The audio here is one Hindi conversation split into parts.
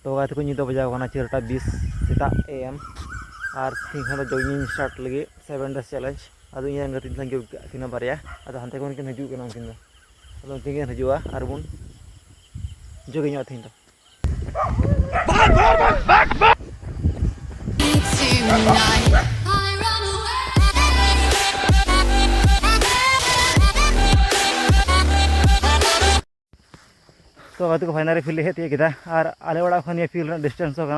तो गाते को नितो बजाव खाना 4:20 सेता AM और तीन खाना जॉगिंग स्टार्ट लगे 7 days चैलेंज अब इन गति संख्या तीन बारिया अब हांते को किन हजू कना किन अब तीन हजुआ और बुन जॉगिंग आथिन तो गाते को फाइनली फील्ड हेती किदा और आले वाला खन ये फील्ड डिस्टेंस होगा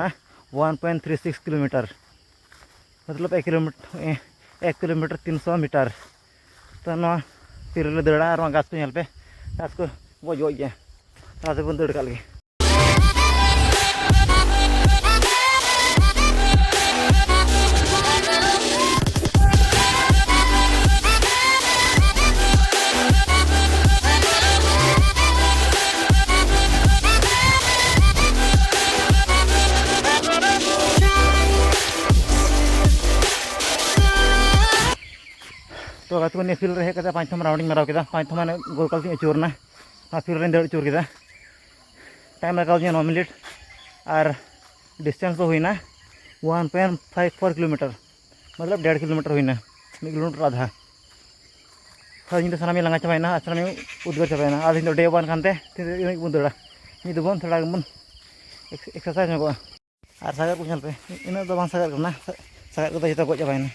1.36 किलोमीटर मतलब 1 किलोमीटर 300 मीटर तो ना फील्ड दड़ा और गाछ को पे गाछ को वो जो ये रात बन दड़ काल तो गात को फील्ड रे हेज 5 थम राउंडिंग माराव के 5 थम माने गोलकाल ती अचूरना फील्ड रे दड़ अचूर के टाइम लगाव 9 मिनट और डिस्टेंस तो हुईना 1.54 किलोमीटर मतलब 1.5 किलोमीटर हुईना 1 किलोमीटर आधा तो साना लंगा चाबाना आसना उद्गार चाबाना आज इन डे वन खानते बन दड़ा इन बन थोड़ा बन एक्सरसाइज में और सागर को पे इन सागर करना सागर को जो गज चाबाना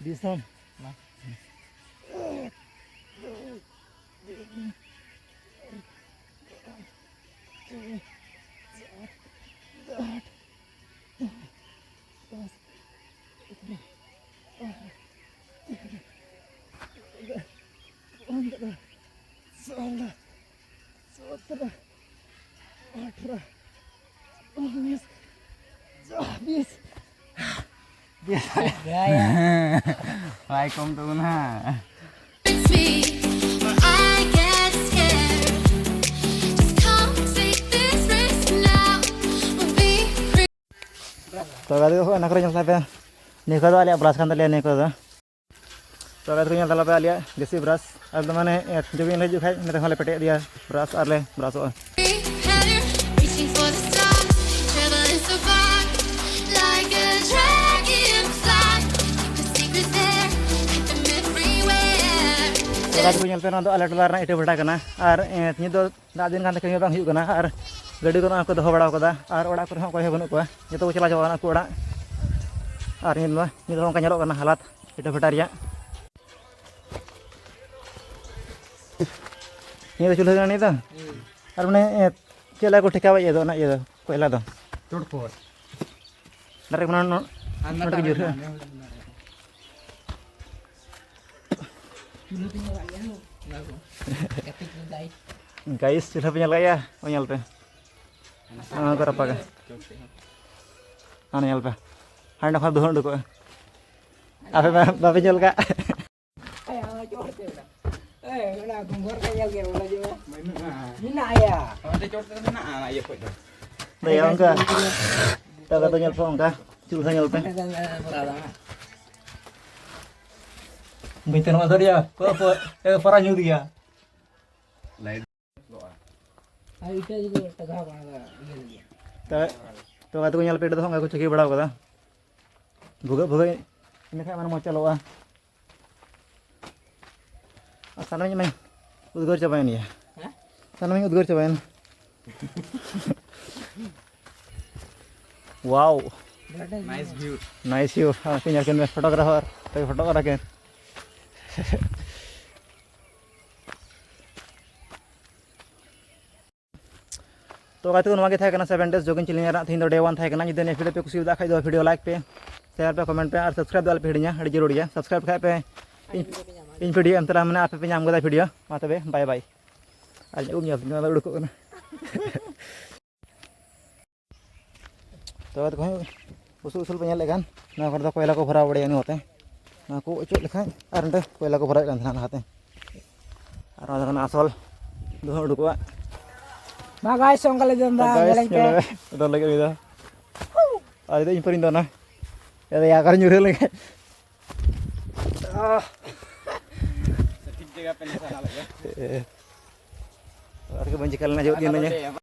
This one. Vai kom tu na. तो गाड़ी को ना करें जैसे पे निकल दो आलिया ब्रश खान दलिया निकल दो तो गाड़ी को यहाँ पे आलिया देसी ब्रश अब तो मैंने जो भी नहीं जो खाई मेरे हाले पेटे दिया ब्रश आले ब्रश हो गाड़ी को पे ना आले टोला इटे बड़ा करना और नी दो दा दिन खान कहीं बांग करना और गाड़ी को ना को दो बड़ा कदा और ओड़ा को कोई बनु को जो को चला जावाना को ओड़ा और नी दो का ñalo करना हालात इटे बटा रिया नी दो चुल्हा नी दो और माने चला को ठेका ये दो ना ये दो कोयला दो तोड़ फोड़ डायरेक्ट ना नोट के जुर guys sudah punya ya punya pe berapa kan nyal pe hanya nak dohon dulu apa bapak jual kak Dayang ka. Taga to nyal phong ka. Chul nyal pe. Bitan ma dia. Para nyu dia. Lain. Ai ita juga taga bana dia. तो गाते को पे तो को चकी बड़ा कदा भुगा भुगा इन खाय मन मो चलोआ साना में उद्गार चाबायन या साना में उद्गार चाबायन वाओ नाइस व्यू हां पिन यार के फोटोग्राफर तो फोटो करा के तो गाते को नवागे था 7 days जोगिंग चैलेंज थी डे 1 था जुदी वीडियो पे कुछ खाई दो वीडियो लाइक पे शेयर पे कमेंट पे और सब्सक्राइब दाल पे हिड़िया अड़ी जरूरी है सब्सक्राइब खाए पे इन वीडियो एम तला मैंने आप पे नाम गदा वीडियो मा तबे bye bye. Aja nyap udah kok kan. तो कहीं उसूल पे लेकान ना कर कोयला को भरा बड़े होते ना को उचुक लेखान और कोयला को भरा नहाते और आसल दो उड़कुआ मा गाइस संगले जंदा gelengke udah lagi udah ada itu imperin dona ada ya kan nyuruh lagi sedikit juga penasaran lagi ada kebanjikan aja dia nanya